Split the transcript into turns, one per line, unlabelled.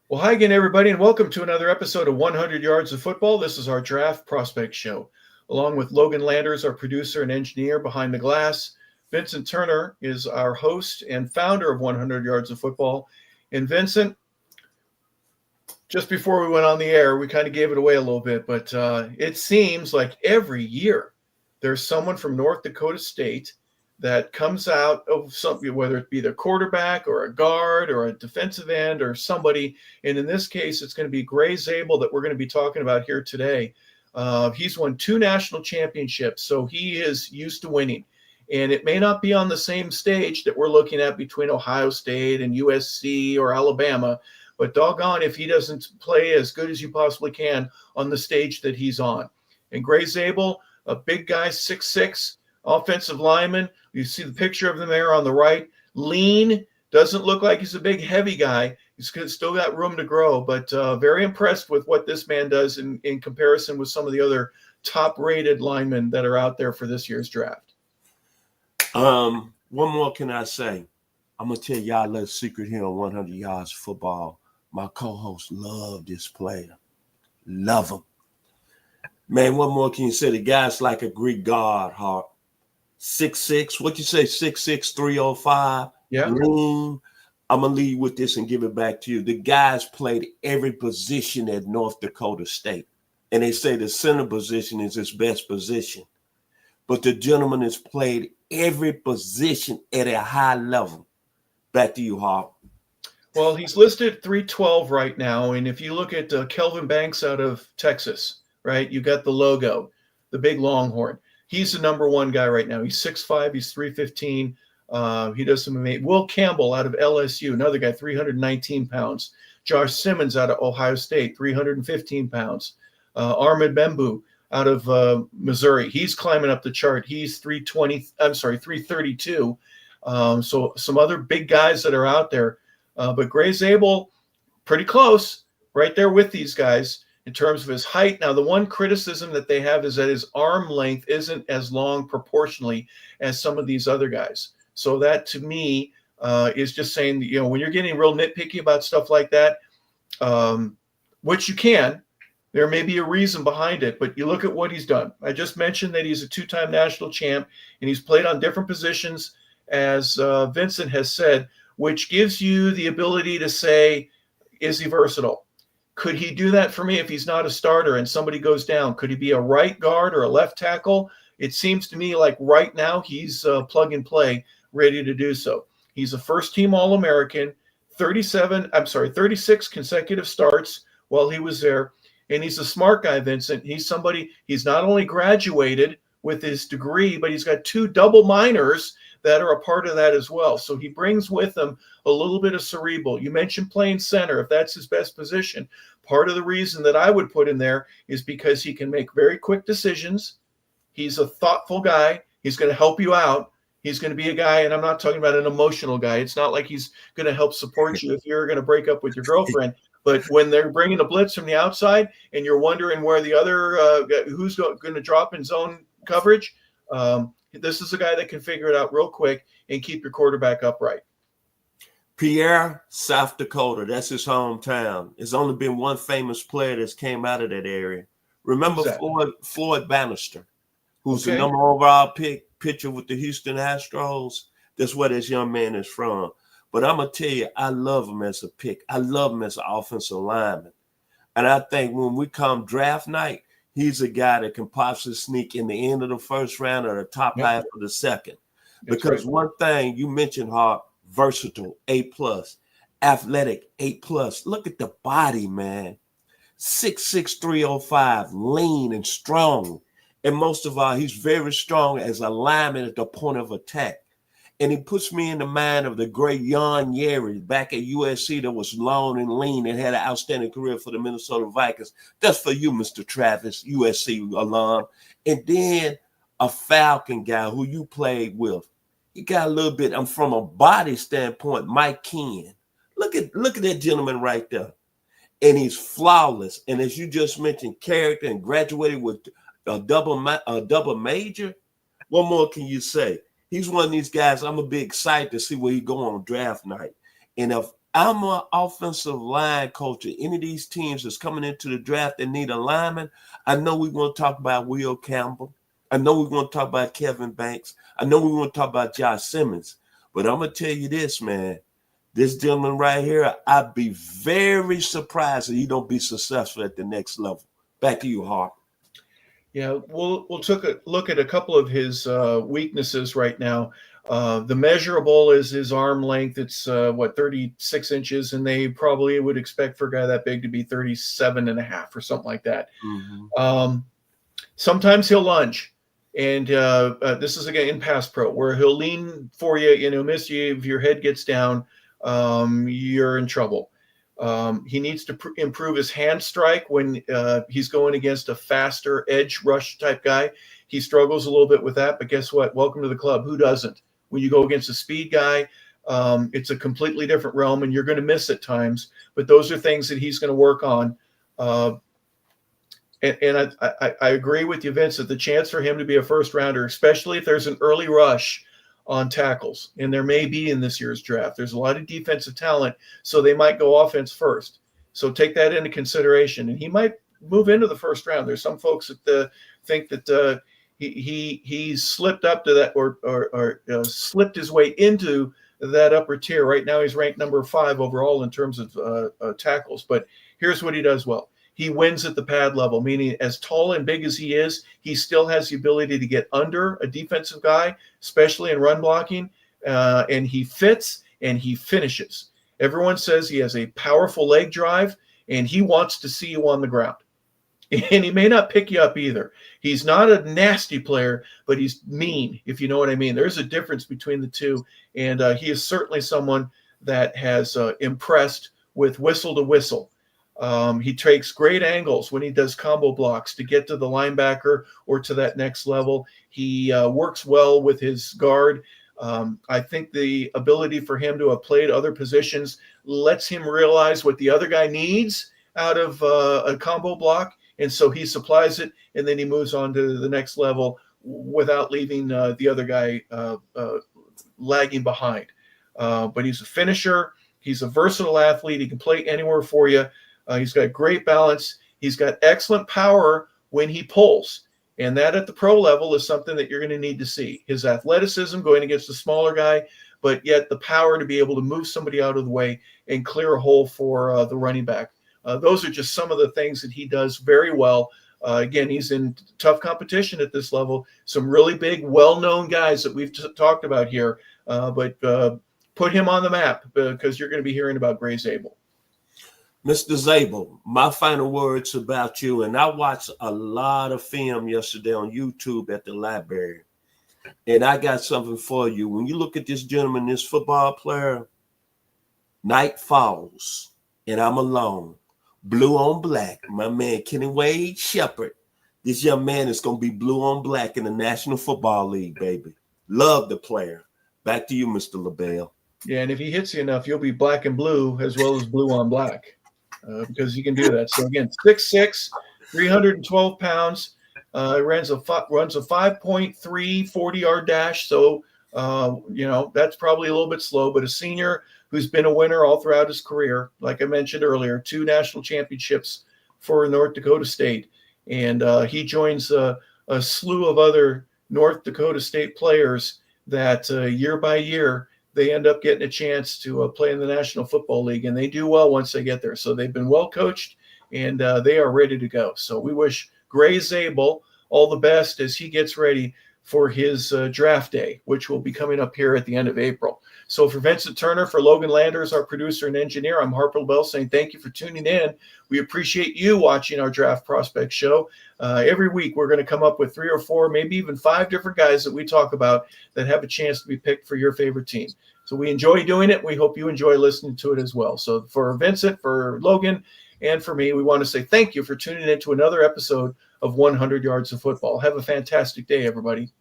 Well, hi again, everybody, and welcome to another episode of 100 Yards of Football. This is our draft prospect show. Along with Logan Landers, our producer and engineer behind the glass, Vincent Turner is our host and founder of 100 Yards of Football. And Vincent, just before we went on the air, we kind of gave it away a little bit, but it seems like every year there's someone from North Dakota State that comes out of something, whether it be the quarterback or a guard or a defensive end or somebody. And in this case, it's going to be Gray Zabel that we're going to be talking about here today. He's won 2 national championships, so he is used to winning. And it may not be on the same stage that we're looking at between Ohio State and USC or Alabama, but doggone if he doesn't play as good as you possibly can on the stage that he's on. And Gray Zabel, a big guy, 6'6", offensive lineman. You see the picture of him there on the right. Lean, doesn't look like he's a big, heavy guy. He's still got room to grow, but very impressed with what this man does in comparison with some of the other top-rated linemen that are out there for this year's draft.
One more can I say? I'm going to tell y'all a little secret here on 100 Yards of Football. My co-hosts love this player. Love him. Man, what more can you say? The guy's like a Greek god, Harp. 6'6", what you say, 6'6", 305.
Yeah.
Lean. I'm going to leave with this and give it back to you. The guy's played every position at North Dakota State. And they say the center position is his best position. But the gentleman has played every position at a high level. Back to you, Harp.
Well, he's listed at 312 right now. And if you look at Kelvin Banks out of Texas, right, you got the logo, the big longhorn. He's the number one guy right now. He's 6'5", he's 315. He does some amazing. Will Campbell out of LSU, another guy, 319 pounds. Josh Simmons out of Ohio State, 315 pounds. Ahmed Bembu out of Missouri. He's climbing up the chart. He's 332. So some other big guys that are out there. But Gray Zabel, pretty close, right there with these guys in terms of his height. Now, the one criticism that they have is that his arm length isn't as long proportionally as some of these other guys. So that, to me, is just saying that, when you're getting real nitpicky about stuff like that, which you can, there may be a reason behind it, but you look at what he's done. I just mentioned that he's a 2-time national champ, and he's played on different positions, as Vincent has said, which gives you the ability to say, is he versatile? Could he do that for me if he's not a starter and somebody goes down? Could he be a right guard or a left tackle? It seems to me like right now he's plug and play, ready to do so. He's a first-team All-American, 36 consecutive starts while he was there. And he's a smart guy, Vincent. He's not only graduated with his degree, but he's got 2 double minors that are a part of that as well. So he brings with him a little bit of cerebral. You mentioned playing center, if that's his best position. Part of the reason that I would put him there is because he can make very quick decisions. He's a thoughtful guy. He's going to help you out. He's going to be a guy, and I'm not talking about an emotional guy. It's not like he's going to help support you if you're going to break up with your girlfriend. But when they're bringing a blitz from the outside and you're wondering where the other who's going to drop in zone coverage, this is a guy that can figure it out real quick and keep your quarterback upright.
Pierre, South Dakota. That's his hometown. There's only been one famous player that's came out of that area. Remember Floyd Bannister, who's the number overall pitcher with the Houston Astros? That's where this young man is from. But I'm going to tell you, I love him as a pick. I love him as an offensive lineman. And I think when we come draft night, he's a guy that can possibly sneak in the end of the first round or the top half of the second. Because one thing you mentioned, Hart, versatile, A+, athletic, A+. Look at the body, man. 6'6", 305, lean and strong. And most of all, he's very strong as a lineman at the point of attack. And he puts me in the mind of the great Jan Yeri back at USC that was long and lean and had an outstanding career for the Minnesota Vikings. That's for you, Mr. Travis, USC alum. And then a Falcon guy who you played with. He got a little bit, from a body standpoint, Mike Ken. Look at that gentleman right there. And he's flawless. And as you just mentioned, character and graduated with a double major. What more can you say? He's one of these guys I'm going to be excited to see where he go on draft night. And if I'm an offensive line coach. Any of these teams that's coming into the draft that need a lineman, I know we want to talk about Will Campbell. I know we want to talk about Kevin Banks. I know we want to talk about Josh Simmons. But I'm going to tell you this, man. This gentleman right here, I'd be very surprised if he don't be successful at the next level. Back to you, Harper.
Yeah, we'll take a look at a couple of his weaknesses right now. The measurable is his arm length. It's 36 inches, and they probably would expect for a guy that big to be 37 and a half or something like that.
Mm-hmm.
Sometimes he'll lunge, and this is again in pass pro, where he'll lean for you, miss you. If your head gets down, you're in trouble. He needs to improve his hand strike when he's going against a faster edge rush type guy. He struggles a little bit with that, but guess what? Welcome to the club. Who doesn't? When you go against a speed guy, it's a completely different realm, and you're going to miss at times. But those are things that he's going to work on. And I agree with you, Vince, that the chance for him to be a first rounder, especially if there's an early rush on tackles, and there may be in this year's draft. There's a lot of defensive talent, so they might go offense first. So take that into consideration, and he might move into the first round. There's some folks that think that he slipped up to that or slipped his way into that upper tier. Right now, he's ranked number 5 overall in terms of tackles. But here's what he does well. He wins at the pad level, meaning as tall and big as he is, he still has the ability to get under a defensive guy, especially in run blocking, and he fits and he finishes. Everyone says he has a powerful leg drive, and he wants to see you on the ground. And he may not pick you up either. He's not a nasty player, but he's mean, if you know what I mean. There's a difference between the two, and he is certainly someone that has impressed with whistle to whistle. He takes great angles when he does combo blocks to get to the linebacker or to that next level. He works well with his guard. I think the ability for him to have played other positions lets him realize what the other guy needs out of a combo block, and so he supplies it, and then he moves on to the next level without leaving the other guy lagging behind. But he's a finisher. He's a versatile athlete. He can play anywhere for you. He's got great balance. He's got excellent power when he pulls. And that at the pro level is something that you're going to need to see. His athleticism going against a smaller guy, but yet the power to be able to move somebody out of the way and clear a hole for the running back. Those are just some of the things that he does very well. Again, he's in tough competition at this level. Some really big, well-known guys that we've talked about here. But put him on the map because you're going to be hearing about Gray Zabel.
Mr. Zabel, my final words about you, and I watched a lot of film yesterday on YouTube at the library, and I got something for you. When you look at this gentleman, this football player, night falls, and I'm alone. Blue on black, my man Kenny Wade Shepherd. This young man is going to be blue on black in the National Football League, baby. Love the player. Back to you, Mr. LeBel.
Yeah, and if he hits you enough, you'll be black and blue as well as blue on black. Because he can do that. So again, 6'6", 312 pounds. Runs a 5.3 40-yard dash. So that's probably a little bit slow. But a senior who's been a winner all throughout his career, like I mentioned earlier, 2 national championships for North Dakota State, and he joins a slew of other North Dakota State players that year by year they end up getting a chance to play in the National Football League, and they do well once they get there. So they've been well coached, and they are ready to go. So we wish Gray Zabel all the best as he gets ready for his draft day, which will be coming up here at the end of April. So for Vincent Turner, for Logan Landers, our producer and engineer, I'm Harper LeBel saying thank you for tuning in. We appreciate you watching our Draft Prospect Show. Every week we're going to come up with 3 or 4, maybe even 5 different guys that we talk about that have a chance to be picked for your favorite team. So we enjoy doing it. We hope you enjoy listening to it as well. So for Vincent, for Logan, and for me, we want to say thank you for tuning in to another episode of 100 Yards of Football. Have a fantastic day, everybody.